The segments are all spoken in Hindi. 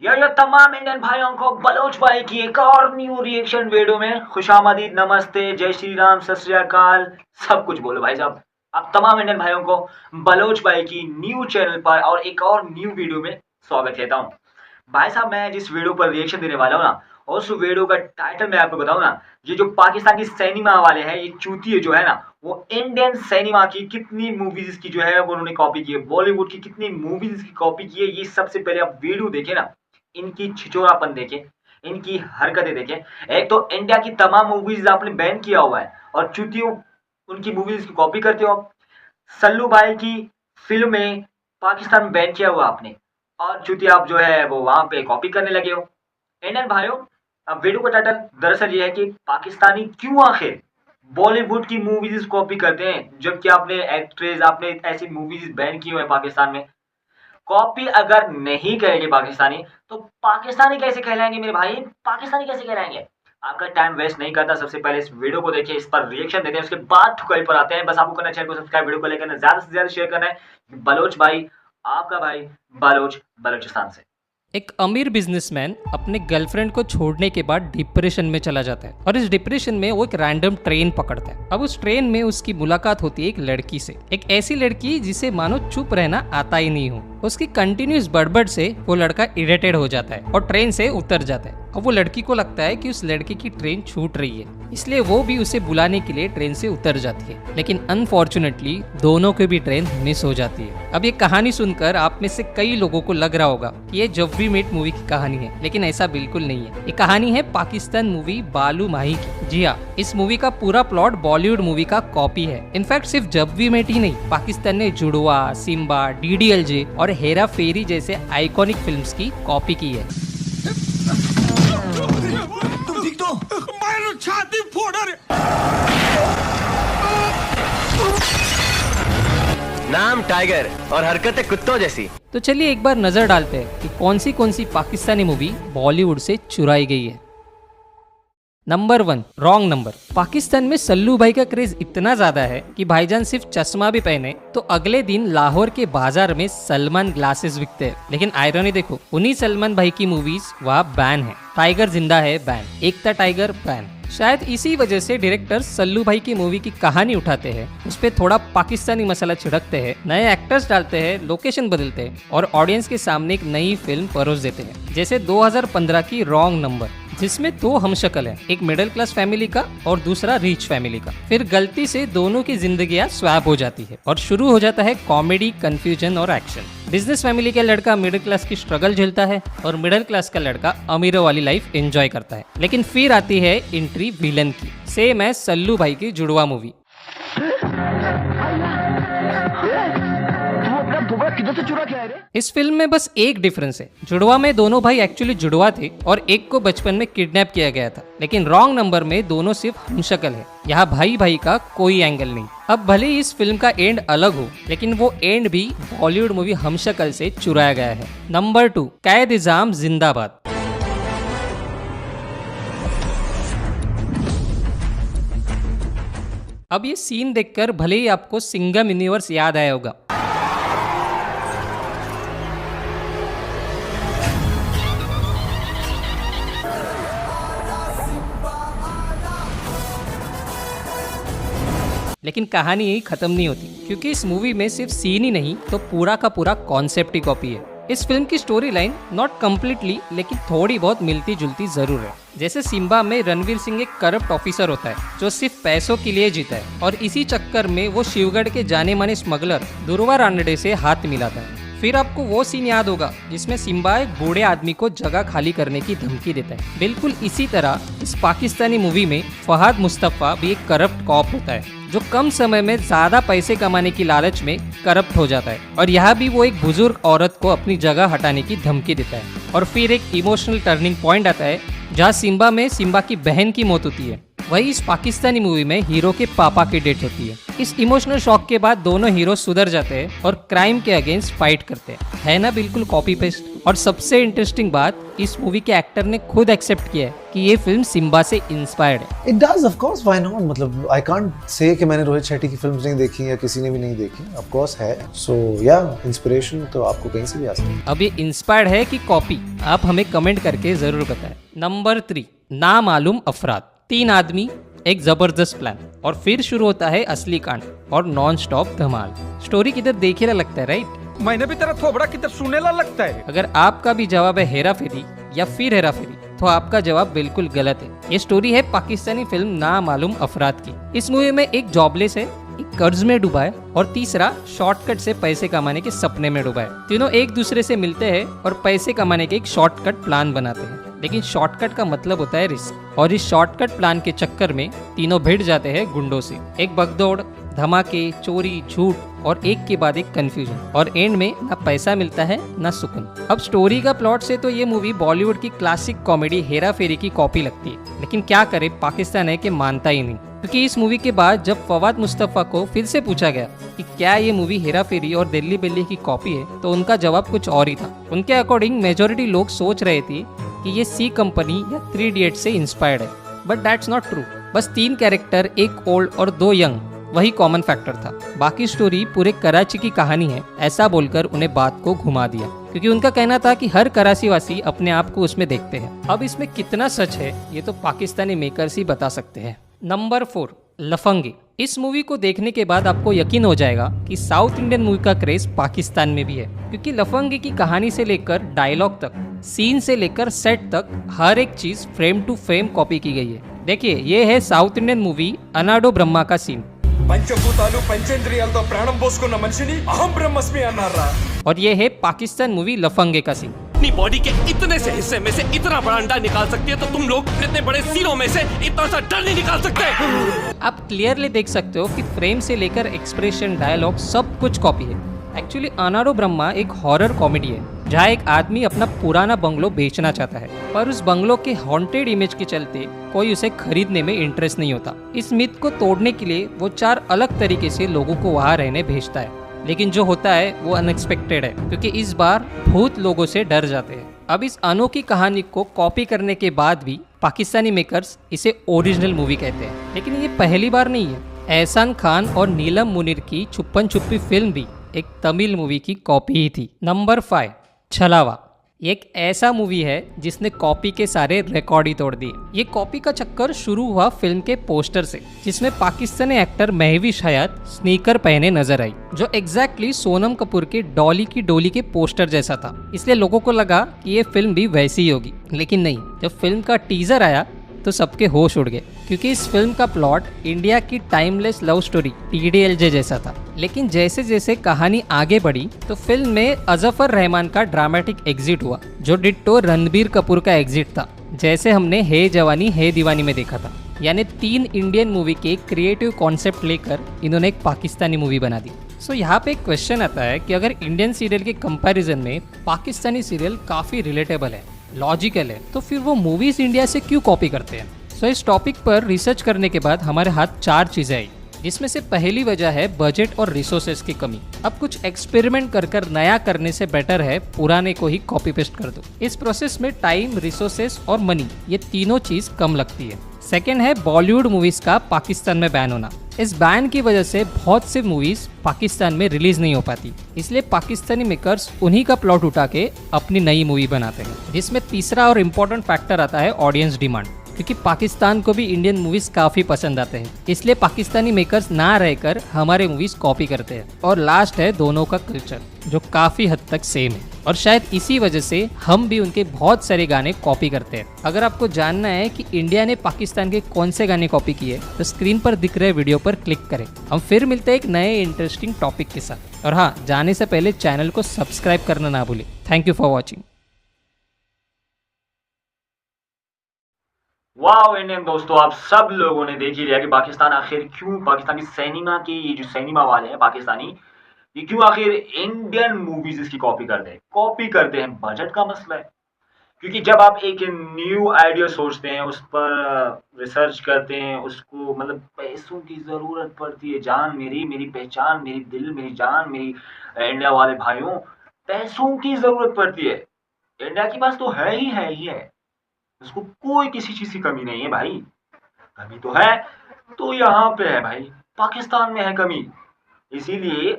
यो तमाम इंडियन भाइयों को बलोच भाई की एक और न्यू रिएक्शन वीडियो में खुशामदीद, नमस्ते, जय श्री राम, सत श्री अकाल, सब कुछ बोलो भाई साहब। आप तमाम इंडियन भाइयों को बलोच भाई की न्यू चैनल पर और एक और न्यू वीडियो में स्वागत कहता हूँ। भाई साहब, मैं जिस वीडियो पर रिएक्शन देने वाला हूँ ना, उस वीडियो का टाइटल मैं आपको बताऊँ ना, ये जो पाकिस्तानी सिनेमा वाले हैं, ये चूतिए जो है ना, वो इंडियन सिनेमा की कितनी मूवीज की जो है वो उन्होंने कॉपी की है, बॉलीवुड की कितनी मूवीज की कॉपी की है, ये सबसे पहले आप वीडियो देखे ना, इनकी छिचोरापन देखें, इनकी हरकतें देखें। एक तो इंडिया की तमाम मूवीज आपने बैन किया हुआ है और चूतियों उनकी मूवीज की कॉपी करते हो। सल्लू भाई की फिल्में पाकिस्तान में बैन किया हुआ आपने, और चूतिया आप जो है वो वहां पे कॉपी करने लगे हो। इंडियन भाइयों, अब वीडियो का टाइटल दरअसल ये है कि पाकिस्तानी क्यों आखिर बॉलीवुड की मूवीज कॉपी करते हैं, जबकि आपने एक्ट्रेस, आपने ऐसी मूवीज बैन की हुई है पाकिस्तान में। कॉपी अगर नहीं करेंगे पाकिस्तानी, तो पाकिस्तानी कैसे कहलाएंगे मेरे भाई? पाकिस्तानी कैसे कहलाएंगे? आपका टाइम वेस्ट नहीं करता, सबसे पहले इस वीडियो को देखिए, इस पर रिएक्शन देते हैं, उसके बाद ठुकाई पर आते हैं। बस आपको करना है चैनल को सब्सक्राइब, वीडियो को लेकर ज्यादा से ज्यादा शेयर करना है। बलोच भाई, आपका भाई बलोच, बलोचिस्तान से। एक अमीर बिजनेसमैन अपने गर्लफ्रेंड को छोड़ने के बाद डिप्रेशन में चला जाता है और इस डिप्रेशन में वो एक रैंडम ट्रेन पकड़ता है। अब उस ट्रेन में उसकी मुलाकात होती है एक लड़की से, एक ऐसी लड़की जिसे मानो चुप रहना आता ही नहीं हो। उसकी कंटिन्यूस बड़बड़ से वो लड़का इरिटेट हो जाता है और ट्रेन से उतर जाता है। अब वो लड़की को लगता है कि उस लड़के की ट्रेन छूट रही है, इसलिए वो भी उसे बुलाने के लिए ट्रेन से उतर जाती है। लेकिन अनफॉर्चुनेटली दोनों की भी ट्रेन मिस हो जाती है। अब ये कहानी सुनकर आप में से कई लोगों को लग रहा होगा कि ये जब वी मेट मूवी की कहानी है, लेकिन ऐसा बिल्कुल नहीं है। ये कहानी है पाकिस्तान मूवी बालू माही की। जी हाँ, इस मूवी का पूरा प्लॉट बॉलीवुड मूवी का कॉपी है। इनफैक्ट सिर्फ जब वी मेट ही नहीं, पाकिस्तान ने जुड़वा, सिम्बा, डीडीएलजे और हेरा फेरी जैसे आइकॉनिक फिल्म्स की कॉपी की है। छाती फोड़ रे। नाम टाइगर और हरकतें कुत्तों जैसी। तो चलिए एक बार नजर डालते हैं कि कौन सी पाकिस्तानी मूवी बॉलीवुड से चुराई गई है। Number 1, wrong number. पाकिस्तान में सल्लू भाई का क्रेज इतना ज्यादा है कि भाईजान सिर्फ चश्मा भी पहने तो अगले दिन लाहौर के बाजार में सलमान ग्लासेस बिकते हैं। लेकिन आयरनी देखो, उन्हीं सलमान भाई की मूवीज वहाँ बैन है। टाइगर जिंदा है बैन, एकता टाइगर बैन। शायद इसी वजह से डायरेक्टर सल्लू भाई की मूवी की कहानी उठाते हैं, उस पर थोड़ा पाकिस्तानी मसाला छिड़कते हैं, नए एक्टर्स डालते हैं, लोकेशन बदलते हैं और ऑडियंस के सामने एक नई फिल्म परोस देते हैं। जैसे 2015 की रॉन्ग नंबर, जिसमें 2 हमशक्ल हैं, एक मिडिल क्लास फैमिली का और दूसरा रिच फैमिली का। फिर गलती से दोनों की जिंदगियां स्वैप हो जाती है और शुरू हो जाता है कॉमेडी, कंफ्यूजन और एक्शन। बिजनेस फैमिली का लड़का मिडिल क्लास की स्ट्रगल झेलता है और मिडिल क्लास का लड़का अमीरों वाली लाइफ एंजॉय करता है। लेकिन फिर आती है एंट्री विलन की, सेम है सल्लू भाई की जुड़वा मूवी। इस फिल्म में बस एक डिफरेंस है, जुड़वा में दोनों भाई एक्चुअली जुड़वा थे और एक को बचपन में किडनैप किया गया था। लेकिन रॉन्ग नंबर में दोनों सिर्फ हमशक्ल है, यहाँ भाई भाई का कोई एंगल नहीं। अब भले ही इस फिल्म का एंड अलग हो, लेकिन वो एंड भी बॉलीवुड मूवी हमशक्ल से चुराया गया है। नंबर 2, कैद-ए-आज़म जिंदाबाद। अब ये सीन देखकर भले ही आपको सिंघम यूनिवर्स याद आया होगा, लेकिन कहानी यही खत्म नहीं होती, क्योंकि इस मूवी में सिर्फ सीन ही नहीं तो पूरा का पूरा कॉन्सेप्ट ही कॉपी है। इस फिल्म की स्टोरी लाइन नॉट कम्प्लीटली, लेकिन थोड़ी बहुत मिलती जुलती जरूर है। जैसे सिम्बा में रणवीर सिंह एक करप्ट ऑफिसर होता है जो सिर्फ पैसों के लिए जीता है और इसी चक्कर में वो शिवगढ़ के जाने माने स्मगलर दुर्वा रानडे से हाथ मिलाता है। फिर आपको वो सीन याद होगा जिसमें सिम्बा एक बूढ़े आदमी को जगह खाली करने की धमकी देता है। बिल्कुल इसी तरह इस पाकिस्तानी मूवी में फहद मुस्तफा भी एक करप्ट कॉप होता है जो कम समय में ज्यादा पैसे कमाने की लालच में करप्ट हो जाता है, और यहाँ भी वो एक बुजुर्ग औरत को अपनी जगह हटाने की धमकी देता है। और फिर एक इमोशनल टर्निंग पॉइंट आता है जहाँ सिम्बा में सिम्बा की बहन की मौत होती है। वही इस पाकिस्तानी मूवी में हीरो के पापा की डेथ होती है। इस इमोशनल शॉक के बाद दोनों हीरो सुधर जाते हैं और क्राइम के अगेंस्ट फाइट करते हैं। है ना बिल्कुल कॉपी पेस्ट। और सबसे इंटरेस्टिंग बात, इस मूवी के एक्टर ने खुद एक्सेप्ट किया है कि ये फिल्म सिम्बा से इंस्पायर्ड है। It does, of course, why not. मतलब आई कांट से कि मैंने रोहित शेट्टी की फिल्म्स नहीं देखी या किसी ने भी नहीं देखी, ऑफ कोर्स है। सो या इंस्पिरेशन तो आपको कहीं से भी आ सकती है। अब ये इंस्पायर्ड है कि कॉपी, आप हमें कमेंट करके जरूर बताएं। नंबर 3, नामालूम अफराद। 3 आदमी, एक जबरदस्त प्लान, और फिर शुरू होता है असली कांड और नॉन स्टॉप धमाल। स्टोरी किधर देखेला लगता है, राइट? मैंने भी तेरा थोबड़ा किधर सुनेला लगता है। अगर आपका भी जवाब है हेरा फेरी या फिर हेरा फेरी, तो आपका जवाब बिल्कुल गलत है। ये स्टोरी है पाकिस्तानी फिल्म नामालूम अफराद की। इस मूवी में एक जॉबलेस है, एक कर्ज में डूबा है, और तीसरा शॉर्टकट से पैसे कमाने के सपने में डूबा है। तीनों एक दूसरे से मिलते हैं और पैसे कमाने के एक शॉर्टकट प्लान बनाते हैं, लेकिन शॉर्टकट का मतलब होता है रिस्क, और इस शॉर्टकट प्लान के चक्कर में तीनों भिड़ जाते हैं गुंडों से। एक भगदौड़, धमाके, चोरी, झूठ और एक के बाद एक कंफ्यूजन, और एंड में ना पैसा मिलता है ना सुकून। अब स्टोरी का प्लॉट से तो ये मूवी बॉलीवुड की क्लासिक कॉमेडी हेरा फेरी की कॉपी लगती है, लेकिन क्या करे, पाकिस्तान है कि मानता ही नहीं। क्योंकि इस मूवी के बाद जब फवाद मुस्तफा को फिर से पूछा गया कि क्या ये मूवी हेरा फेरी और दिल्ली बिल्ली की कॉपी है, तो उनका जवाब कुछ और ही था। उनके अकॉर्डिंग मेजोरिटी लोग सोच रहे थे कि ये सी कंपनी या 3 इडियट्स से इंस्पायर्ड है, बट दैट्स नॉट ट्रू। बस 3 कैरेक्टर, एक ओल्ड और 2 यंग, वही कॉमन फैक्टर था। बाकी स्टोरी पूरे कराची की कहानी है, ऐसा बोलकर उन्हें बात को घुमा दिया, क्योंकि उनका कहना था कि हर कराची वासी अपने आप को उसमें देखते हैं। अब इसमें कितना सच है ये तो पाकिस्तानी मेकर्स ही बता सकते हैं। नंबर 4, लफंगे। इस मूवी को देखने के बाद आपको यकीन हो जाएगा कि साउथ इंडियन मूवी का क्रेज पाकिस्तान में भी है, क्योंकि लफंगे की कहानी से लेकर डायलॉग तक, सीन से लेकर सेट तक, हर एक चीज फ्रेम टू फ्रेम कॉपी की गई है। देखिए, ये है साउथ इंडियन मूवी अनाडो ब्रह्मा का सीन। పంచభూతాలు పంచేంద్రియాలతో ప్రాణం పోసుకున్న మనిషిని అహం బ్రహ్మస్మి అన్నారా। और ये है पाकिस्तान मूवी लफंगे का सीन। अपनी बॉडी के इतने से हिस्से में से इतना बड़ा अंडा निकाल सकती है, तो तुम लोग इतने बड़े सीरों में से इतना सा डर नहीं निकाल सकते। आप क्लियरली देख सकते हो कि फ्रेम से लेकर एक्सप्रेशन, डायलॉग सब कुछ कॉपी है। एक्चुअली अनाडो ब्रह्मा एक हॉरर कॉमेडी है, जहाँ एक आदमी अपना पुराना बंगलो बेचना चाहता है, पर उस बंगलो के हॉन्टेड इमेज के चलते कोई उसे खरीदने में इंटरेस्ट नहीं होता। इस मिथ को तोड़ने के लिए वो 4 अलग तरीके से लोगों को वहाँ रहने भेजता है, लेकिन जो होता है वो अनएक्सपेक्टेड है, क्योंकि इस बार भूत लोगों से डर जाते हैं। अब इस अनोखी कहानी को कॉपी करने के बाद भी पाकिस्तानी मेकर्स इसे ओरिजिनल मूवी कहते हैं, लेकिन ये पहली बार नहीं है। एहसान खान और नीलम मुनीर की छुपन छुपी फिल्म भी एक तमिल मूवी की कॉपी ही थी। नंबर 5, छलावा। एक ऐसा मूवी है जिसने कॉपी के सारे रिकॉर्ड ही तोड़ दिए। ये कॉपी का चक्कर शुरू हुआ फिल्म के पोस्टर से, जिसमें पाकिस्तानी एक्टर महविश हयात स्नीकर पहने नजर आई, जो एग्जैक्टली सोनम कपूर के डॉली की डोली के पोस्टर जैसा था। इसलिए लोगों को लगा कि ये फिल्म भी वैसी ही होगी, लेकिन नहीं। जब फिल्म का टीजर आया तो सबके होश उड़ गए, क्योंकि इस फिल्म का प्लॉट इंडिया की टाइमलेस लव स्टोरी TDLJ जैसा था। लेकिन जैसे जैसे कहानी आगे बढ़ी तो फिल्म में अजफर रहमान का ड्रामेटिक एग्जिट हुआ, जो डिट्टो रणबीर कपूर का एग्जिट था, जैसे हमने हे जवानी हे दीवानी में देखा था। यानी 3 इंडियन मूवी के क्रिएटिव कॉन्सेप्ट लेकर इन्होंने एक पाकिस्तानी मूवी बना दी। सो यहाँ पे एक क्वेश्चन आता है कि अगर इंडियन सीरियल के कंपैरिजन में पाकिस्तानी सीरियल काफ़ी रिलेटेबल है, लॉजिकल है, तो फिर वो मूवीज इंडिया से क्यों कॉपी करते हैं? सो इस टॉपिक पर रिसर्च करने के बाद हमारे हाथ 4 चीजें आई, जिसमें से पहली वजह है बजट और रिसोर्सेज की कमी। अब कुछ एक्सपेरिमेंट कर कर नया करने से बेटर है पुराने को ही कॉपी पेस्ट कर दो। इस प्रोसेस में टाइम, रिसोर्सेज और मनी, ये तीनों चीज कम लगती है। सेकेंड है बॉलीवुड मूवीज का पाकिस्तान में बैन होना। इस बैन की वजह से बहुत से मूवीज पाकिस्तान में रिलीज नहीं हो पाती, इसलिए पाकिस्तानी मेकर्स उन्हीं का प्लॉट उठा के अपनी नई मूवी बनाते हैं। जिसमें तीसरा और इम्पोर्टेंट फैक्टर आता है ऑडियंस डिमांड, क्योंकि पाकिस्तान को भी इंडियन मूवीज काफी पसंद आते हैं, इसलिए पाकिस्तानी मेकर्स ना रहकर हमारे मूवीज कॉपी करते हैं। और लास्ट है दोनों का कल्चर, जो काफी हद तक सेम है, और शायद इसी वजह से हम भी उनके बहुत सारे गाने कॉपी करते हैं। अगर आपको जानना है कि इंडिया ने पाकिस्तान के कौन से गाने कॉपी किए, तो स्क्रीन पर दिख रहे वीडियो पर क्लिक करें। हम फिर मिलते हैं एक नए इंटरेस्टिंग टॉपिक के साथ। और हाँ, जाने से पहले चैनल को सब्सक्राइब करना ना भूलें। Thank you for watching. वाह इंडियन दोस्तों, आप सब लोगों ने देख ही लिया कि पाकिस्तान आखिर क्यों, पाकिस्तानी सिनेमा की ये जो सिनेमा वाले हैं पाकिस्तानी, ये क्यों आखिर इंडियन मूवीज इसकी कॉपी करते हैं। बजट का मसला है, क्योंकि जब आप एक न्यू आइडिया सोचते हैं, उस पर रिसर्च करते हैं, उसको मतलब पैसों की ज़रूरत पड़ती है। जान मेरी पहचान, मेरी दिल, मेरी जान, मेरी इंडिया वाले भाइयों, पैसों की ज़रूरत पड़ती है। इंडिया के पास तो है ही है, उसको कोई किसी चीज की कमी नहीं है भाई। कमी तो है तो यहाँ पे है भाई, पाकिस्तान में है कमी। इसीलिए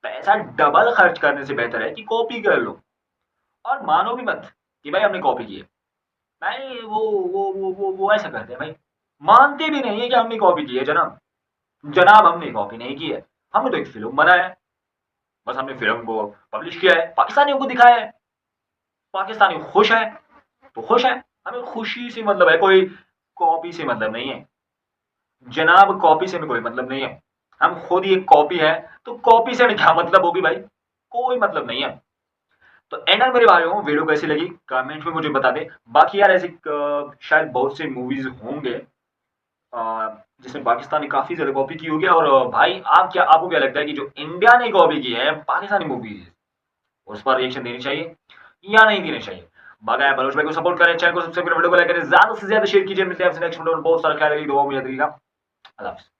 पैसा डबल खर्च करने से बेहतर है कि कॉपी कर लो, और मानो भी मत कि भाई हमने कॉपी की है। भाई वो ऐसा करते हैं भाई, मानते भी नहीं है कि हमने कॉपी की है। जनाब हमने कॉपी नहीं की है, हमने तो एक फिल्म बनाया है, बस हमने फिल्म को पब्लिश किया है, पाकिस्तानियों को दिखाया है, पाकिस्तानी खुश है तो खुश है, हमें खुशी से मतलब है, कोई कॉपी से मतलब नहीं है जनाब, कॉपी से हमें कोई मतलब नहीं है। हम खुद ही एक कॉपी है, तो कॉपी से हमें क्या मतलब होगी भाई, कोई मतलब नहीं है। तो एंड मेरे भाइयों, वीडियो कैसी लगी कमेंट में मुझे बता दे। बाकी यार ऐसे शायद बहुत से मूवीज होंगे जिसमें पाकिस्तान ने काफी ज्यादा कॉपी की होगी। और भाई आपको क्या लगता है कि जो इंडिया ने कॉपी की है पाकिस्तानी मूवीज, उस पर रिएक्शन देनी चाहिए या नहीं देनी चाहिए? बाकी बलोच भाई को सपोर्ट करें, चैनल को सब्सक्राइब करें, वीडियो को लाइक करें, ज्यादा से ज्यादा शेयर कीजिए। मिलते हैं आपसे नेक्स्ट वीडियो में, बहुत सारा ख्याल रखिएगा, दुआ में याद रखिएगा। अल्लाह हाफिज़।